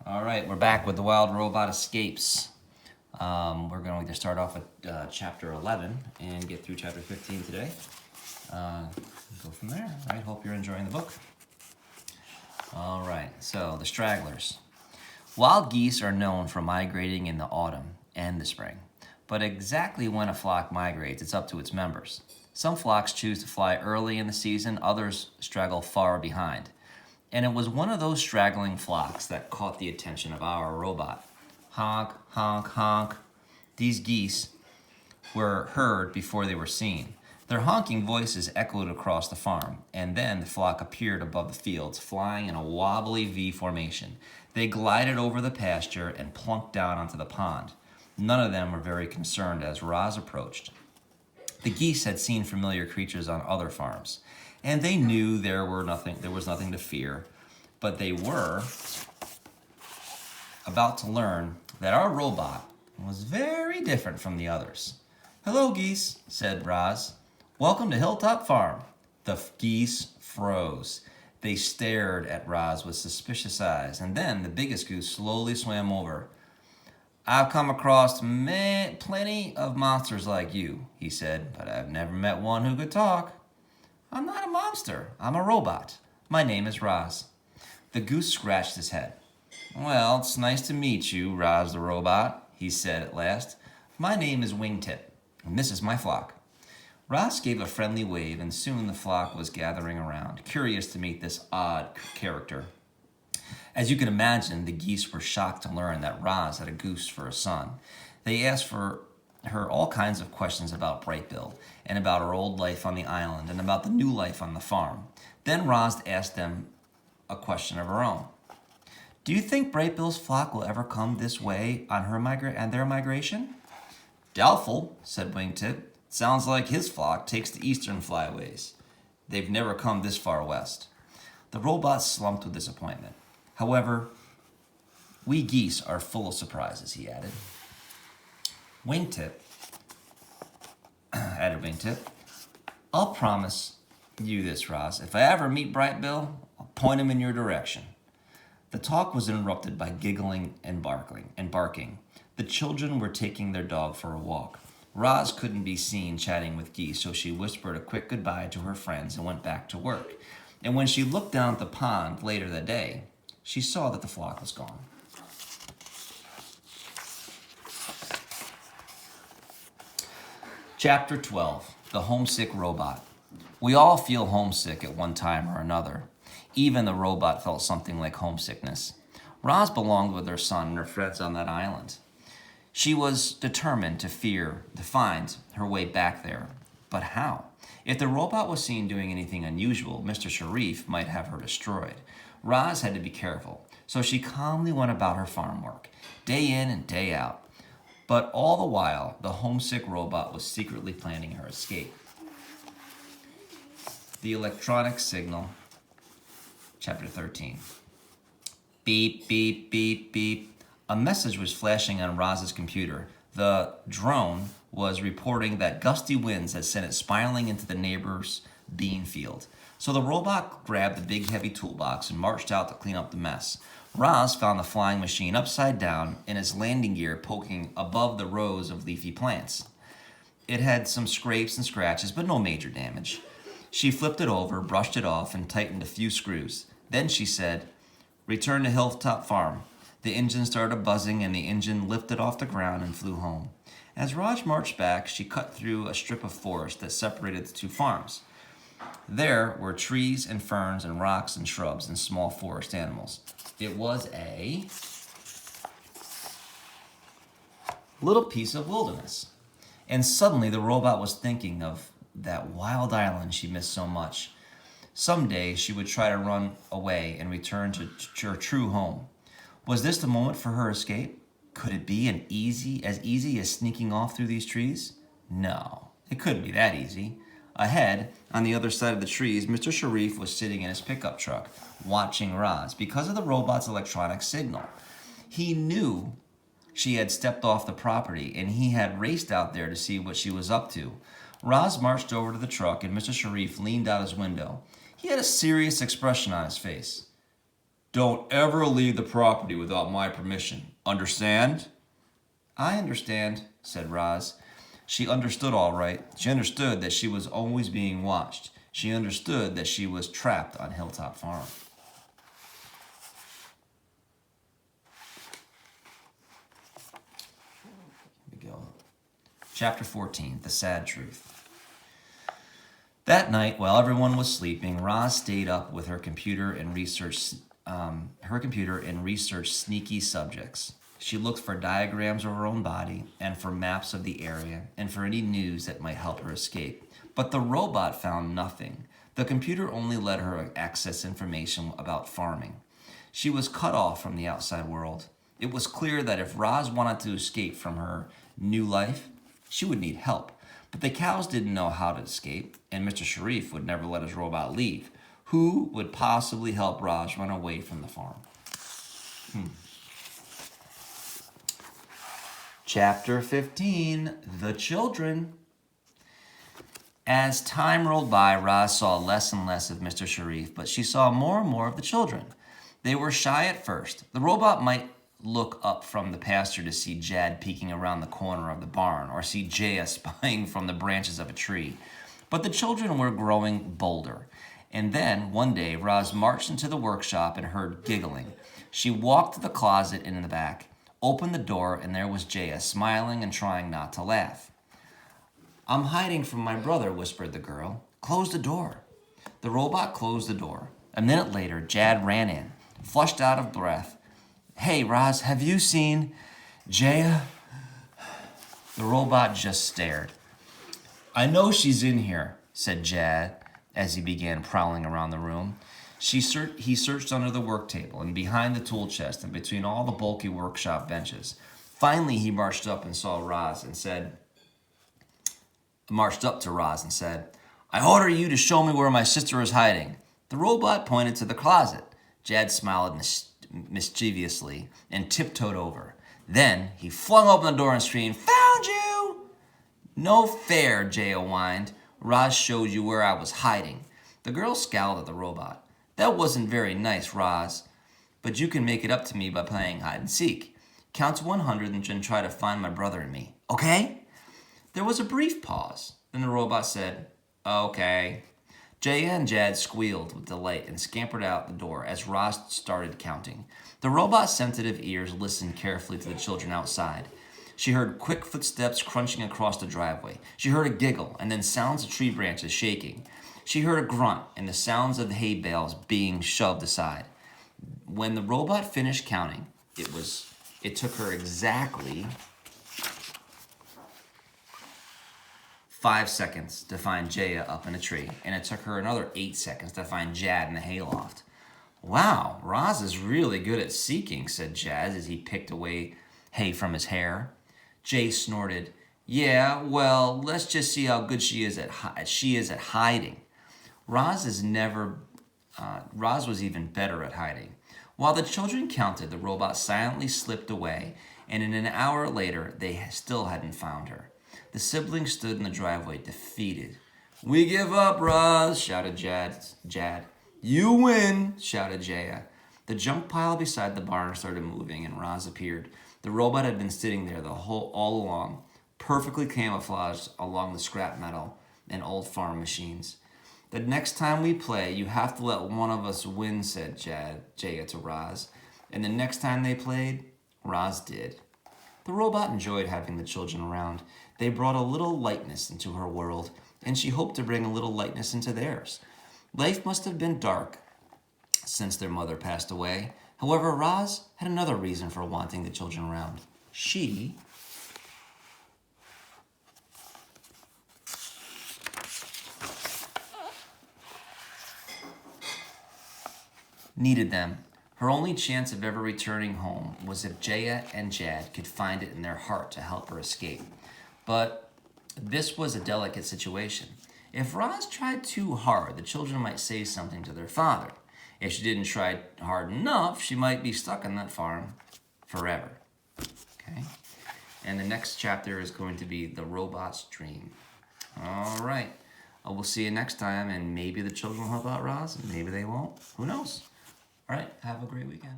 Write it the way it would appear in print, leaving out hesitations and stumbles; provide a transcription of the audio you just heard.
All right, we're back with the Wild Robot Escapes. We're going to start off with chapter 11 and get through chapter 15 today. Go from there. All right, hope you're enjoying the book. All right, so the stragglers. Wild geese are known for migrating in the autumn and the spring. But exactly when a flock migrates, it's up to its members. Some flocks choose to fly early in the season, others straggle far behind. And it was one of those straggling flocks that caught the attention of our robot. Honk, honk, honk. These geese were heard before they were seen. Their honking voices echoed across the farm, and then the flock appeared above the fields, flying in a wobbly V formation. They glided over the pasture and plunked down onto the pond. None of them were very concerned as Roz approached. The geese had seen familiar creatures on other farms, and they knew there was nothing to fear, but they were about to learn that our robot was very different from the others. "Hello, geese," said Roz. "Welcome to Hilltop Farm." The geese froze. They stared at Roz with suspicious eyes, and then the biggest goose slowly swam over. "I've come across plenty of monsters like you," he said, "but I've never met one who could talk." "I'm not a monster. I'm a robot. My name is Roz." The goose scratched his head. "Well, it's nice to meet you, Roz the robot," he said at last. "My name is Wingtip, and this is my flock." Roz gave a friendly wave, and soon the flock was gathering around, curious to meet this odd character. As you can imagine, the geese were shocked to learn that Roz had a goose for a son. They asked her all kinds of questions about Brightbill, and about her old life on the island, and about the new life on the farm. Then Roz asked them a question of her own. "Do you think Brightbill's flock will ever come this way on their migration?" "Doubtful," said Wingtip. "Sounds like his flock takes the eastern flyways. They've never come this far west." The robot slumped with disappointment. "However, we geese are full of surprises," he added. Added Wingtip, "I'll promise you this, Roz. If I ever meet Brightbill, I'll point him in your direction." The talk was interrupted by giggling and barking. The children were taking their dog for a walk. Roz couldn't be seen chatting with geese, so she whispered a quick goodbye to her friends and went back to work. And when she looked down at the pond later that day, she saw that the flock was gone. Chapter 12, The Homesick Robot. We all feel homesick at one time or another. Even the robot felt something like homesickness. Roz belonged with her son and her friends on that island. She was determined to find her way back there. But how? If the robot was seen doing anything unusual, Mr. Sharif might have her destroyed. Roz had to be careful, so she calmly went about her farm work, day in and day out. But all the while, the homesick robot was secretly planning her escape. The electronic signal, chapter 13. Beep, beep, beep, beep. A message was flashing on Roz's computer. The drone was reporting that gusty winds had sent it spiraling into the neighbor's bean field. So the robot grabbed the big heavy toolbox and marched out to clean up the mess. Roz found the flying machine upside down and its landing gear poking above the rows of leafy plants. It had some scrapes and scratches, but no major damage. She flipped it over, brushed it off, and tightened a few screws. Then she said, "Return to Hilltop Farm." The engine started buzzing, and the engine lifted off the ground and flew home. As Raj marched back, she cut through a strip of forest that separated the two farms. There were trees and ferns and rocks and shrubs and small forest animals. It was a little piece of wilderness. And suddenly the robot was thinking of that wild island she missed so much. Someday she would try to run away and return to her true home. Was this the moment for her escape? Could it be as easy as sneaking off through these trees? No, it couldn't be that easy. Ahead, on the other side of the trees, Mr. Sharif was sitting in his pickup truck, watching Roz because of the robot's electronic signal. He knew she had stepped off the property, and he had raced out there to see what she was up to. Roz marched over to the truck, and Mr. Sharif leaned out his window. He had a serious expression on his face. Don't ever leave the property without my permission. Understand? I understand, said Roz. She understood all right. She understood that she was always being watched. She understood that she was trapped on Hilltop Farm. Here we go. Chapter 14, The Sad Truth. That night, while everyone was sleeping, Roz stayed up with her computer and researched sneaky subjects. She looked for diagrams of her own body and for maps of the area and for any news that might help her escape. But the robot found nothing. The computer only let her access information about farming. She was cut off from the outside world. It was clear that if Roz wanted to escape from her new life, she would need help. But the cows didn't know how to escape, and Mr. Sharif would never let his robot leave. Who would possibly help Roz run away from the farm? Chapter 15, The Children. As time rolled by, Roz saw less and less of Mr. Sharif, but she saw more and more of the children. They were shy at first. The robot might look up from the pasture to see Jad peeking around the corner of the barn or see Jaya spying from the branches of a tree. But the children were growing bolder. And then, one day, Roz marched into the workshop and heard giggling. She walked to the closet in the back, opened the door, and there was Jaya, smiling and trying not to laugh. I'm hiding from my brother, whispered the girl. Close the door. The robot closed the door. A minute later, Jad ran in, flushed out of breath. Hey, Roz, have you seen Jaya? The robot just stared. I know she's in here, said Jad as he began prowling around the room. He searched under the work table and behind the tool chest and between all the bulky workshop benches. Finally, he marched up to Roz and said, I order you to show me where my sister is hiding. The robot pointed to the closet. Jad smiled mischievously and tiptoed over. Then he flung open the door and screamed, Found you! No fair, Jaya whined. Roz showed you where I was hiding. The girl scowled at the robot. That wasn't very nice, Roz, but you can make it up to me by playing hide and seek. Count to 100 and then try to find my brother and me, okay? There was a brief pause. Then the robot said, okay. Jaya and Jad squealed with delight and scampered out the door as Roz started counting. The robot's sensitive ears listened carefully to the children outside. She heard quick footsteps crunching across the driveway. She heard a giggle and then sounds of tree branches shaking. She heard a grunt and the sounds of the hay bales being shoved aside. When the robot finished counting, it took her exactly 5 seconds to find Jaya up in a tree, and it took her another 8 seconds to find Jad in the hayloft. Wow, Roz is really good at seeking, said Jad as he picked away hay from his hair. Jay snorted, yeah, well, let's just see how good she is at hiding. Roz was even better at hiding. While the children counted, the robot silently slipped away, and in an hour later, they still hadn't found her. The siblings stood in the driveway, defeated. We give up, Roz, shouted Jad. You win, shouted Jaya. The junk pile beside the barn started moving, and Roz appeared. The robot had been sitting there all along, perfectly camouflaged along the scrap metal and old farm machines. The next time we play, you have to let one of us win, said Jaya to Roz. And the next time they played, Roz did. The robot enjoyed having the children around. They brought a little lightness into her world, and she hoped to bring a little lightness into theirs. Life must have been dark since their mother passed away. However, Roz had another reason for wanting the children around. She needed them. Her only chance of ever returning home was if Jaya and Jad could find it in their heart to help her escape. But this was a delicate situation. If Roz tried too hard, the children might say something to their father. If she didn't try hard enough, she might be stuck on that farm forever. Okay? And the next chapter is going to be The Robot's Dream. All right. We'll see you next time, and maybe the children will help out Roz, and maybe they won't. Who knows? All right, have a great weekend.